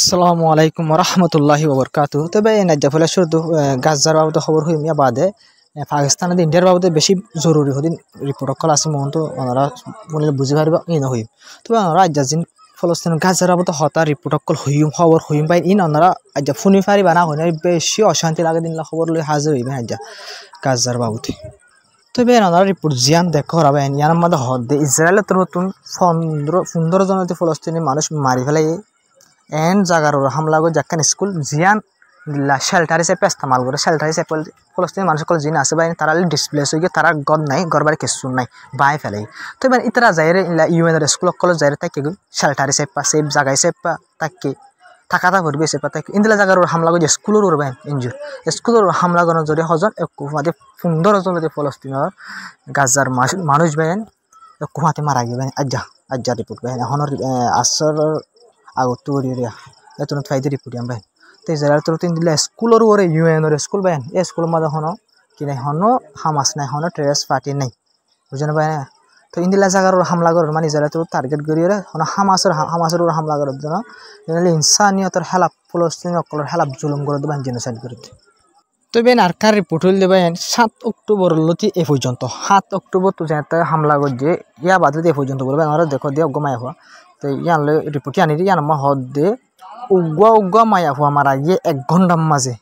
আসসালামু আলাইকুম রহমতুল্লাহি ওবরকাতু। তবে নাজ্জাফুলের শুধু গাজার বাবদ খবর হইমিয়া বাদে পাকিস্তান ইন্ডিয়ার বাবদে বেশি জরুরি হদিন রিপোর্ট কল আছে মন তো ওনারা বলে বুঝি পারিব ই নহইম। তবে ওনারা আজ্জাজিন ফলস্তিন গাজার বাবদ হতা রিপোর্ট কল হইম খবর হইম পাই ইন ওনারা আজ্জা ফুনি পারিবা না হইনা বেশি অশান্তি লাগে দিন খবর লই হাজির হইবেন আজ্জা গাজার বাবদে। তবে ওনারা রিপোর্ট জিয়ান দেখো হরাবেন ইয়ার মধ্যে হদে ইসরায়েলের তরফতুন 15 জন ফলস্তিনি মানুষ মারি ফেলাই এন জাগার হামলা করে যাকান স্কুল জিয়ান দিল্লা শেল্টার হিসেবে ইস্তেমাল করে শেল্টার হিসেবে ফলস্তিনি মানুষ সকল জিন আছে বাই তারা ডিসপ্লেস হয়ে গিয়ে তারা গদ নাই ঘর বাড়ি কিছু নাই বাই ফেলাই। তো এবার ইতারা যাইরে ইউএনের স্কুল সকল যাইরে তাকে শেল্টার হিসেবে সেফ জায়গা হিসেবে তাকে থাকাটা করবে হিসেবে তাকে ইন্দিলা জাগার হামলা করে স্কুলের উড়বেন ইঞ্জুর স্কুলের হামলা করার জন্য হজন মাঝে 15 জন ফলস্তিনের গাজার মানুষ বেন কুমাতে মারা গিয়ে আজ্জা রিপোর্ট বেন এখন আসর আগত করিয়া এতন ফাইদে রিপোর্ট ভাই তো ইসরায়েল তো তিন দিলে স্কুলের ওরে ইউএনের স্কুল ভাই এই স্কুলের মাঝে হনো কি নাই হনো হামাস নাই হনো টেররিস্ট পার্টি নাই বুঝেন ভাই। তো ইন্দিলা জায়গার হামলা করার মানে ইসরায়েল তো টার্গেট করিয়ে হনো হামাসের ওর হামলা করার জন্য ইনসানিয়তের হেলাপ ফলস্তিনি সকলের হেলাপ জুলুম করে দেবেন জেনোসাইড করে দেয়। তো বেন আরকার রিপোর্ট হইল দেবেন 7 অক্টোবর লতি এ পর্যন্ত 7 অক্টোবর তো যাতে হামলা করছে ইয়া বাদে এ পর্যন্ত বলবেন আমরা দেখো দিয়ে অগমায় হওয়া তো ইয়ান রিপোর্ট আনি ইয়ান আমার হদ দে উগুয়া মায়া হওয়া মারা গিয়ে 1 ঘন্টার মাঝে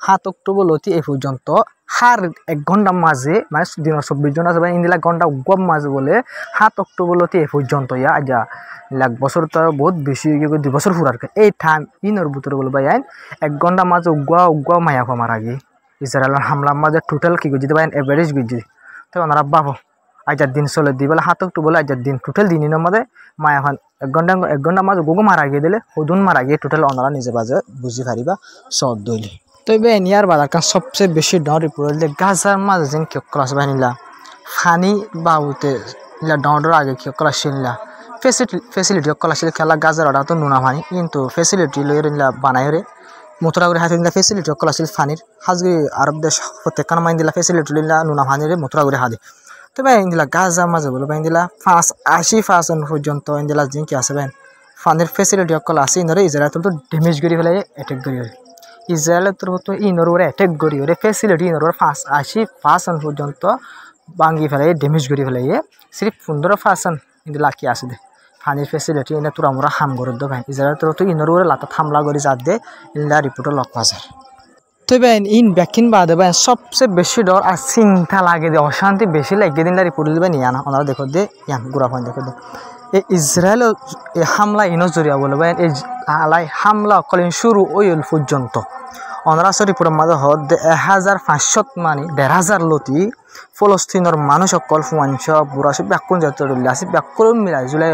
7 অক্টোবর লতি এ পর্যন্ত হার 1 ঘন্টার মাঝে মানে দিনের 24 জন আছে ইন্দিলা ঘন্টা উগুয়া মাঝে বলে 7 অক্টোবর লতি এ পর্যন্ত ইয়া আজা লাখ বছর তো বহুত বেশি 2 বছর ফুরার এই টাইম ইনর ভিতরে বলবো আইন 1 ঘন্টার মাঝে উগুয়া মায়া হওয়া মারা গিয়ে ইসরায়েলের হামলার মাঝে টোটাল কি করছি দেবেন এভারেজ করছি তো ওনারা বাবো আজার দিন চলে দি বলে 7 অক্টোবর আজার দিন টোটাল দিনের মধ্যে মায়া হন 1 ঘন্টা মাঝে গুগু মারা গিয়ে দিলে সদুন মারা গিয়ে টোটাল ওনারা নিজে বাজে বুঝি পারিবা সদ দইলে। তবে নিয়ার বাজার কারণ সবচেয়ে বেশি ডর রিপোর্ট দিলে গাজার মাঝে যেন কিয় ক্লাস বাহিনীলা ফানি বাবুতে ডর আগে কিয় ক্লাস নিলা ফেসিলিটি কলাছিল খেলা গাজার ওটা তো নুনা ফানি কিন্তু ফেসিলিটি লই বানাই রে মোতরা করে হাতে দিলা ফেসিলিটি কলাছিল ফানির হাজগি আরব দেশ প্রত্যেকখান মাইন দিলা ফেসিলিটি লিলা নুনা ফানিরে মোতরা করে হাতে তবে ইন্দিলা গাজা মাঝে বলো ইন্দিলা 80% পর্যন্ত ইন্দিলা জিন কি আছে বেন ফানির ফেসিলিটি কল আছে ইনরে ইসরায়েল তো ড্যামেজ করে ফেলে অ্যাটাক করি ইসরায়েলের তো ইনর ওরে অ্যাটাক করি ওরে ফেসিলিটি ইনর 80% পর্যন্ত ভাঙ্গি ফেলে ড্যামেজ করে ফেলে সির্ফ 15% ইন্দিলা কি আছে দে ফানির ফেসিলিটি এনে তোরা আমরা হাম করে দেবো ভাই ইসরায়েল তো ইনর ওরে লাতা হামলা করে যাত দে ইনলা রিপোর্টে লক বাজার। তবে ইন ব্যাকিন বাদে ভাই সবচেয়ে বেশি ডর আর চিন্তা লাগে দে অশান্তি বেশি লাগে দিন রিপোর্ট দিবেন ইয়ানা ওনারা দেখো দে ইয়ান গুড়া ফান দেখো দে এই ইসরায়েল এই হামলা ইনো জরিয়া বলে ভাই এই আলাই হামলা কলিন শুরু ওই পর্যন্ত ওনারা রিপোর্টের মাঝে হদ 1500 মানে 1500 লতি ফলস্তিনের মানুষ সকল ফুয়াঞ্চ বুড়া সব ব্যাকুন জাতীয় আছে ব্যাকুন মিলাই জুলাই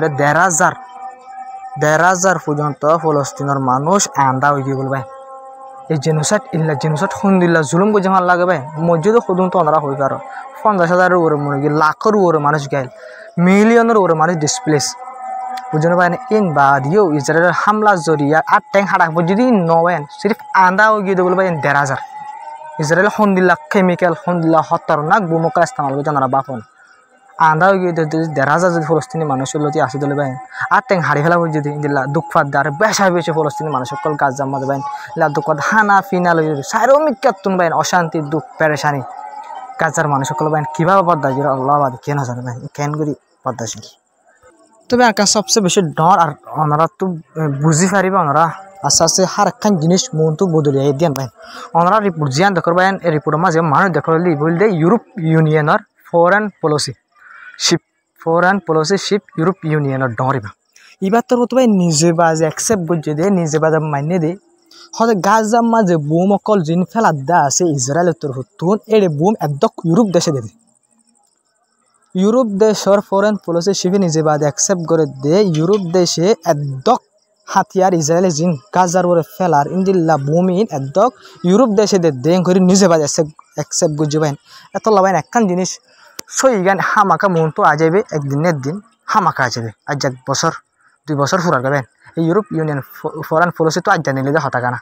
1500 পর্যন্ত ফলস্তিনের মানুষ আন্দা হয়ে গিয়ে বলবে এই জেনোসাইড হুন্দিল্লা জুলুম করে যেমন লাগে ভাই মসজিদও খুদুন তো ওনারা হয়ে পারো 50,000 ওরে মনে গিয়ে লাখের ওরে মানুষ গাইল মিলিয়নের ওরে মানুষ ডিসপ্লেস বুঝতে পারেন ইন বাদিও ইসরায়েলের হামলা জরিয়া আর ট্যাঙ্ক হাঁটা যদি নবেন সির্ফ আন্দা হয়ে গিয়ে বলবে 1500 ইসরায়েল হন্দিল্লা কেমিক্যাল হন্দিল্লা খতরনাক বোমকা ইস্তেমাল করে জানারা বাপন আন্দা হয়ে গিয়ে 1500 যদি ফলস্তিনি মানুষের লতি আসি দিলে বাইন আর ট্যাঙ্ক হারিয়ে ফেলা যদি ইন্দিল্লা দুঃখাত আর বেশি ফলস্তিনি মানুষ সকল গাছ জামাতে বাইন ইলা দুঃখাত হানা ফিনা লই সাইরমিকাতুন বাইন অশান্তি দুঃখ পেরেশানি গাজার মানুষ সকল বাইন কীভাবে পদ্মাশী আল্লাহ বাদ কেন জানে বাইন কেন করি পদ্মাশী। তবে আঁকা সবচেয়ে বেশি ডর আর ওনারা তো বুঝি পারিব ওনারা আস্তে আস্তে হার একখান জিনিস মন তো বদলিয়ে দিয়ান ভাই ওনারা রিপোর্ট জিয়ান দেখর ভাই এই রিপোর্টের মাঝে মানুষ দেখর বল দে ইউরোপ ইউনিয়নের ফরেন পলিসি শিপ ইউরোপ ইউনিয়নের ডরিবা এবার তোর তো ভাই নিজে বাজে অ্যাকসেপ্ট করছে দে নিজে বাজে মান্য দে হয়তো গাজার মাঝে বোম অকল জিন ফেলার দা আছে ইসরায়েলের তোর তুন এড়ে বোম একদম ইউরোপ দেশে দেবে ইউরোপ দেশের ফরেন পলিসি শিপে নিজে বাদে অ্যাকসেপ্ট করে দে ইউরোপ দেশে একদক হাতিয়ার ইসরায়েলে জিন গাজার ওরে ফেলার ইন্দিল্লা বোমিন একদক ইউরোপ দেশে দে করে নিজে বাদে অ্যাকসেপ্ট করছে ভাই এত লাভাইন একখান জিনিস সই গান হামাকা মন তো আ যাবে একদিনের দিন হামাকা আ যাবে আজ 1 বছর 2 বছর ফুরার গাবেন এই ইউরোপ ইউনিয়ন ফরেন পলিসি তো আজ জানিলে যে হতাকানা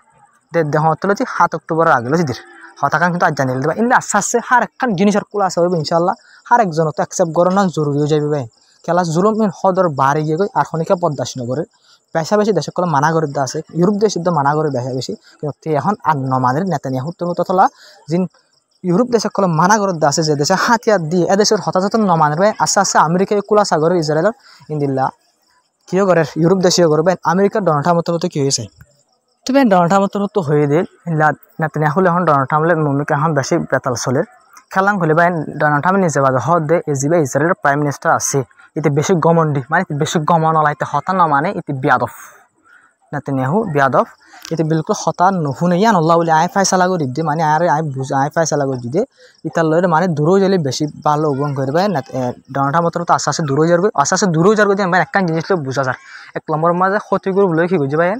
দেহ তুলেছি 7 অক্টোবর আগে দিদির হতাকান কিন্তু আজ জানিলে দেবা ইন্দিলা আস্তে আস্তে হার একখান জিনিসের কুলা আছে হবে ইনশাল্লাহ হার একজন তো অ্যাকসেপ্ট করানো জরুরি হয়ে যাবে ভাই খেলা জুলুম হদর বাড়ি গিয়ে আর খনিকা পদ্মাশী নগরের বেশা বেশি দেশসকল মানা করে দেওয়া আছে ইউরোপ দেশ মানা করে বেশা বেশি কিন্তু এখন আর নমানের নেতানিয়াহুর মতো তোলা যিন ইউরোপ দেশসকল মানা করে দেওয়া আছে যে দেশে হাতিয়ার দিয়ে এদেশের হতাহত নমানের ভাই আস্তে আস্তে আমেরিকা কুলা সাগর ইসরায়েলের ইন্দিল্লা কিয় করে ইউরোপ দেশীয় করবে আমেরিকার ডোনাল্ড ট্রাম্পের মতো কি হয়েছে তবে ডোনাল্ড ট্রাম্পের মতো হয়ে দিল নেতানিয়াহু এখন ডোনাল্ড ট্রাম্পের ভূমিকা এখন বেশি বেতাল চলে খেলাং হলে ভাই ডোনাল্ড ট্রাম্প নিজে বাজে হদ দে এজিবে ইসরায়েলের প্রাইম মিনিস্টার আছে ইতে বেশি গমন্ডি মানে বেশি গমনলা ইতে হতা না মানে ইতে বিয়াদফ নেতানিয়াহু বিয়াদফ ইতে বিলকুল হতা নুশুনে ইয়ান আল্লাহ বলে আয় ফায়সালা করে দিয়ে মানে আয় ফায়সালা করে দিয়ে ইতার লয়ের মানে দূরও গেলে বেশি ভালো উপভোগ করবে ডোনাল্ড ট্রাম্পের তো আস্তে আস্তে দূরও যাবে আস্তে আস্তে দূরও যাবে দিয়ে মানে একটা জিনিস বুঝা যায় 1 নম্বর মাঝে ক্ষতিগুলো বলে কি বুঝে ভাই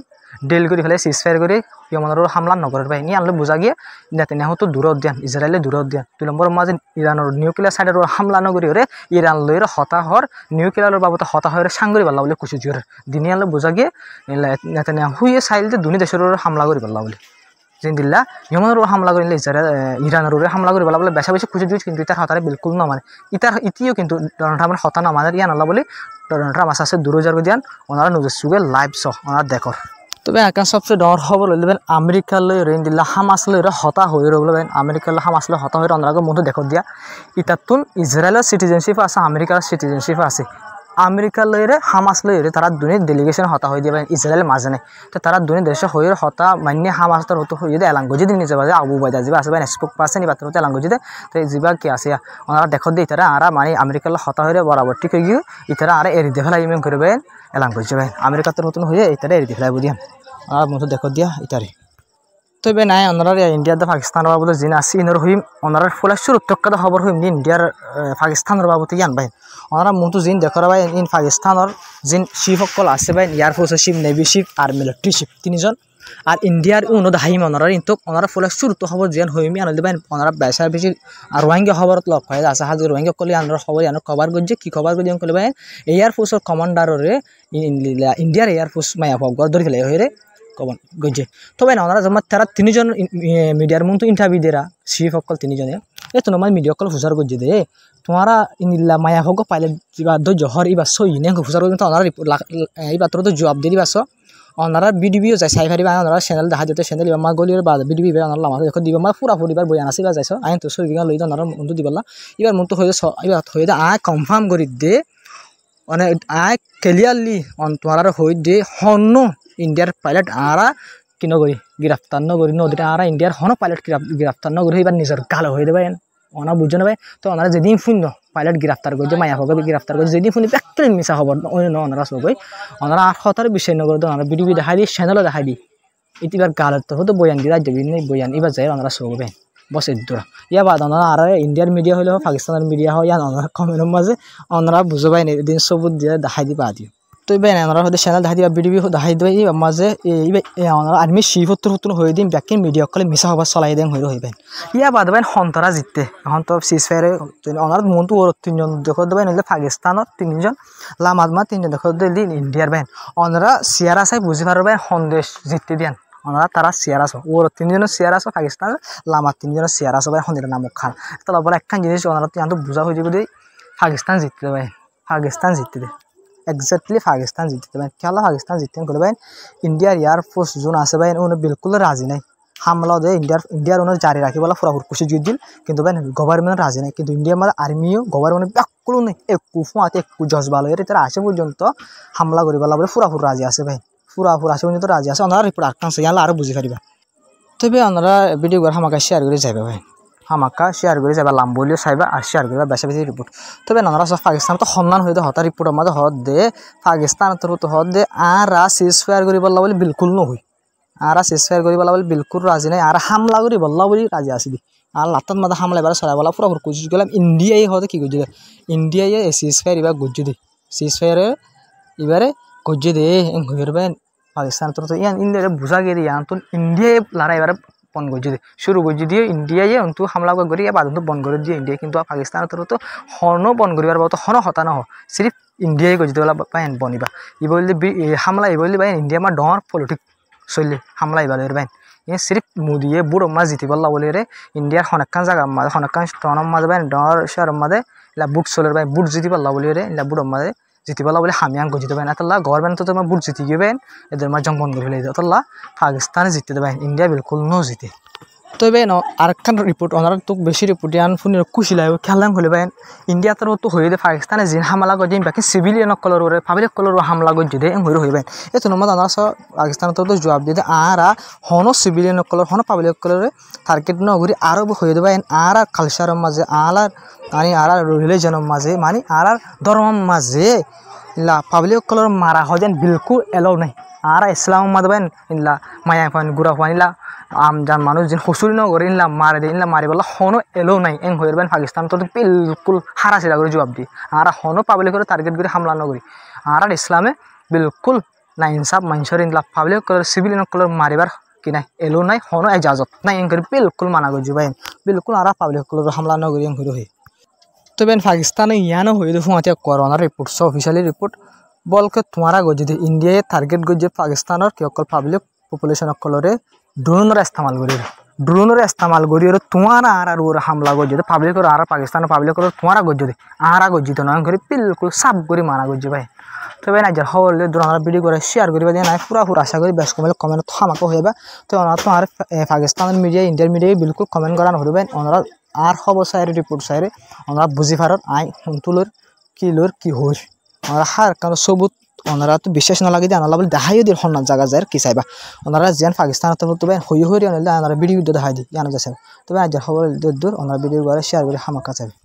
ডেল করে ফেলে সিজফায়ার করে ইয়মানের হামলা নগরের ভাই নিয়ে আনলে বোঝা গিয়ে নেতানিয়াহু তো দূরত দিয়ান ইসরায়েলে দূরত দিয়ান 2 নম্বর মাঝে ইরানের নিউক্লিয়ার সাইডের হামলা নগরী হরে ইরান লইয়ের হতাহর নিউক্লিয়ারের বাবদ হতাহরে সাংগরি পাল্লা বলে কুচি জোর দিনে আনলে বোঝা গিয়ে নেতানিয়াহু সাইলতে দুনি দেশের হামলা করি পাল্লা বলে জিন্দিল্লা ইয়মানের হামলা করিলে ইরানের হামলা করি পাল্লা বলে বেশা বেশি কুচি জুজ কিন্তু ইতার হতারে বিলকুল না মানে ইতার ইতিও কিন্তু ডোনাল্ড ট্রাম্পের হতা না মানে ইয়ান আল্লাহ বলে ডোনাল্ড ট্রাম্প আস্তে আস্তে দূর যার দিয়ান ওনারা নিজের সুগে লাইভ স ওনারা দেখর তবে এখন সবচেয়ে ডর খবর হইলেন আমেরিকার লই রেন্দিল্লা হামাস লই হতা হয়ে রইলেন আমেরিকার হামাস লই হতা হয়ে অন্যরাগের মধ্যে দেখো দিয়া ইতাতুন ইসরায়েলের সিটিজেনশিপ আছে আমেরিকার সিটিজেনশিপ আছে আমেরিকার লইরে হামাস লইরে তারা দুনির ডেলিগেশন হতা হয়ে দিবেন ইসরায়েলের মাঝে নেই তো তারা দুনির দেশে হয়ে হতা মান্য হামাস তার হতো হয়ে এলাঙ্গ যদি নিজে বাজে আবু বাইদা যাবে আসবে স্পোক পার্সন বাত হতে এলাঙ্গ যদি তো যা কি আছে ওনারা দেখো দিয়ে তারা আর মানে আমেরিকার হতা হয়ে বরাবর ঠিক হয়ে গিয়ে ইতারা আর এরি দিয়ে ফেলাই ইমেন করবেন এলাঙ্গ যাবেন আমেরিকার নতুন হয়ে ইতারা এরি দিয়ে ফেলাই বুঝিয়ান আর মতো দেখো দিয়া ইতারে তবে নাই ওনারা ইন্ডিয়ার পাকিস্তানের বাবদ জিন আসি ইনর হইম ওনারা ফুলাশুর উত্তক্কাত খবর হইম ইন্ডিয়ার পাকিস্তানের বাবদ ইয়ান ভাই ওনারা মতো জিন দেখরা ভাই ইন পাকিস্তানের জিন শিপসকল আছে ভাই এয়ারফোর্সের শিপ নেভি শিপ আর মিলিটারি শিপ 3 জন আর ইন্ডিয়ার উন্নত হাইম ওনারা কিন্তু ওনারা ফুলাশুর উত্তর খবর জিয়ান হইমি আনলে ভাই ওনারা বেশা বেশি আর রোহিঙ্গা খবরত লক হয় আছে হাজির রোহিঙ্গা কলি আনর খবর আনর খবর গজ্জে কি খবর গজ্জে কলি ভাই এয়ারফোর্সের কমান্ডাররে ইন্ডিয়ার এয়ারফোর্স মায়া ফগর ধরে ফেলে হইরে কবন গজ্জে তবে না ওনারা জমা তারা 3 জন মিডিয়ার মতো ইন্টারভিউ দেরা শিপ সকল 3 জনে এ তো নমাই মিডিয়া কল ফুসার গজ্জে দে তোমারা ইনিল্লা মায়া ফগ পাইলট জিবা দ জহর ইবা সই নে ফুসার গজ্জে তো ওনারা ইবা তোর তো জবাব দেরি বাস ওনারা ভিডিও যাই সাই ফারি বা ওনারা চ্যানেল দেখা যেতে চ্যানেল ইবা মা গলির বা ভিডিও বে ওনারা লামা দেখো দিবা মা পুরা পরিবার বয়ান আছে বা যাইছো আইন তো সই বিঘা লই ওনারা মন্তু দিবালা ইবার মন্তু হয়ে ইবা হয়ে দে আ কনফার্ম করি দে মানে আ ক্লিয়ারলি অন তোমার হই দে হন্ন ইন্ডিয়ার পাইলট আরা কিনো করি গ্রেফতার নগরী নদীটা আরা ইন্ডিয়ার হন পাইলট গ্রেফতার নগরী এবার নিজের গাল হয়ে দেবে ওনা বুঝে নেবে তো ওনারা যেদিন শূন্য পাইলট গ্রেফতার করছে মায়া হকে গ্রেফতার করছে যেদিন শুনি একদিন মিশা খবর অন্য ওনারা সবই ওনারা 8 বিষয় নগর ওনারা ভিডিও দেখাই দিই চ্যানেলও দেখাই দিই ইতিবার গালের তো হতো বয়ান দিয়ে রাজ্য বয়ান এবার যাই ওনারা সববে বস এদুরা ইয়া বাদ ওনারা আর ইন্ডিয়ার মিডিয়া হলেও পাকিস্তানের মিডিয়া হয় ইয়ান ওনারা কমেন্টের মাঝে ওনারা বুঝে পাই না এদিন সবুজ দিয়ে দেখাই দিবা দিও তো বেন ওনারা হয়তো চ্যানেল দেখা দিবা ভিডিও দেখাই দেবে এই মাঝে ওনারা আর্মি শিফত্তর হতুন হয়ে দিন ব্যাকিং মিডিয়া কলে মিশা হবার চলাই দেন হয়ে হইবেন ইয়া বাদ বেন হন্তরা জিততে এখন তো সিজফায়ারে ওনার মনটো ওর 3 জন দেখো দেবেন হইলে পাকিস্তানের 3 জন লামাদমা 3 জন দেখো দিন ইন্ডিয়ার বেন ওনারা সিয়ারা চাই বুঝি পারবেন সন্দেশ জিততে দেন ওনারা তারা সিয়ার আসো ওর 3 জনের সিয়ার আসো পাকিস্তান লামা 3 জনের সিয়ার আসো ভাই হন্দির নাম খান তারপর একখান জিনিস ওনারা তো বুঝা হয়ে যাবে পাকিস্তান জিততে ভাই পাকিস্তান জিততে দে এক্স্যাক্টলি পাকিস্তান জিততে ভাই খেলা পাকিস্তান জিততে করে ভাই ইন্ডিয়ার এয়ারফোর্স জোন আছে ভাই উনি বিলকুল রাজি নাই হামলা দে ইন্ডিয়ার উনি জারি রাখি বলা ফুরাফুর কুশি যুদ্ধ দিল কিন্তু ভাই গভর্নমেন্ট রাজি নাই কিন্তু ইন্ডিয়ার মানে আর্মিও গভর্নমেন্ট ব্যাকুল নেই একটু ফুঁয়াতে একটু জজবা লয়ে তারা আসে পর্যন্ত হামলা করি বলা বলে ফুরাফুর রাজি আছে ভাই ফুরাফুর আসে পর্যন্ত রাজি আছে ওনারা রিপোর্ট আটকাছে ইয়ালা আরও বুঝি পারিবা তবে ওনারা ভিডিও করে হামাকা শেয়ার করে যাবে ভাই হামাকা শেয়ার করে যাবে লাম বলিও চাইবা আর শেয়ার করবা বেশি বেশি রিপোর্ট তবে ওনারা সব পাকিস্তান তো সন্ধান হয়ে হতা রিপোর্টের মাঝে হদ দে পাকিস্তান তো হদ দে আর সিজ ফায়ার করি বললা বলে বিলকুল নহয় আর সিজ ফায়ার করি বলা বলে বিলকুল রাজি নাই আর হামলা করি বললা বলে রাজি আসবি আর লাতার মাঝে হামলা এবার সরাই বলা পুরো কোচিস গেলাম ইন্ডিয়াই হতে কি করছে ইন্ডিয়াই সিজ ফায়ার এবার গজ্জে দে সিজ ফায়ারে এবারে গজ্জে দে ঘুরবে পাকিস্তান তো ইয়ান ইন্ডিয়া বুঝা গিয়ে ইয়ান তো ইন্ডিয়ায় লড়াই এবারে বন্ধ করে দিয়ে শুরু করে দিয়ে ইন্ডিয়ায় অন্তু হামলা করি এবার বন্ধ করে দিয়ে ইন্ডিয়া কিন্তু পাকিস্তান তো হন বন্ধ করিবার তো হন হতা নহ সিরিফ ইন্ডিয়ায় গজি দেওয়া পাইন বনিবা ই বললে হামলা ই বললে বাইন ইন্ডিয়া মা ডর পলিটিক চললে হামলা এবার বাইন ইয়ে সিরিফ মোদিয়ে বুড়ো মাছ জিতি বললা বলে রে ইন্ডিয়ার হনেকান জায়গা মাঝে হনেকান স্টনের মাঝে বাইন ডর শহরের মাঝে ইলা বুট চলের বাইন বুট জিতি পারলা বলে রে ইলা বুড়ো মাঝে জিতিবলা বলে হামিয়াং গজিতে পারেন আতল্লা গভর্নমেন্ট তো তোমার বুট জিতি গেবেন এদের মা জঙ্গন করে ফেলে আতল্লা পাকিস্তানে জিততে দেবেন ইন্ডিয়া বিলকুল নো জিতে তবে আরেকখান রিপোর্ট ওনারা তো বেশি রিপোর্ট ইয়ান ফোন খুশি লাগে খেলাম হলে পাইন ইন্ডিয়া তো তো হয়ে দে পাকিস্তানে জিন হামলা গজে বাকি সিভিলিয়ান কলর ওরে পাবলিক কলর হামলা গজে দে হয়ে হয়ে পাইন এই তো নমা ওনারা সব পাকিস্তান তো জবাব দিয়ে আরা হনো সিভিলিয়ান কলর হনো পাবলিক কলরে টার্গেট নগরী আরো হয়ে দেবেন আর কালচারের মাঝে আলার মানে আর রিলিজনের মাঝে মানে আর ধর্মের মাঝে ইলা পাবলিক কলর মারা হয় যেন বিলকুল এলাও নাই আর ইসলাম মাদবেন ইলা মায়া ফান গুড়া ফানিলা যান মানুষ যেন হুসুরি নগরে ইনলা মারে দে ইনলা মারি বলা হনো এলো নাই এং হয়ে পাকিস্তান তো বিলকুল হারাছিলা করে জবাব দি আর হনো পাবলিক করে টার্গেট করে হামলা নগরী আর ইসলামে বিলকুল না ইনসাফ মানুষের in-law public colour civilian colour মারিবার কি নাই এলো নাই হনো এজাজত নাই এং করে বিলকুল মানা করছি বাইন বিলকুল আর পাবলিক কলর হামলা নগরী এং হয়ে তবে পাকিস্তানে ইয়ানো হয়ে দেখুন আতিয়া করোনার রিপোর্ট অফিসিয়ালি রিপোর্ট বলকে তোমারা গজি ইন্ডিয়ায় টার্গেট গজি পাকিস্তানের কি অকল পাবলিক পপুলেশন অকলরে ড্রোনের ইস্তেমাল করি ড্রোনের ইস্তেমাল করি তোমারা আর ওর হামলা গজি পাবলিক আর পাকিস্তানের পাবলিক তোমারা গজি আর গজি তো নয় করে বিলকুল সাফ করে মানা গজি ভাই তবে না যে হলে ড্রোনার ভিডিও করে শেয়ার করিবা দিয়ে নাই পুরা আশা করি বেশ কমেন্ট কমেন্ট থামাকো হইবা তো ওনারা তো আর পাকিস্তানের মিডিয়া ইন্ডিয়ার মিডিয়ায় বিলকুল কমেন্ট করা নড়বেন ওনারা আর খবর সাইরে রিপোর্ট সাইরে ওনারা বুঝি পারত আই হুন্তুলোর কি হই ওনারা হার কারণ সবুত ওনারা তো বিশ্বাস না লাগে যে আনালা বলে দেখাইও দিয়ে হন্যার জায়গা যায় কি চাইবা ওনারা যেন পাকিস্তান তবে হই হই আনলে ওনারা ভিডিও দেখাই দিই জানা যাচ্ছে তবে আজ খবর দূর ওনারা ভিডিও করে শেয়ার করে হামাকা চাইবে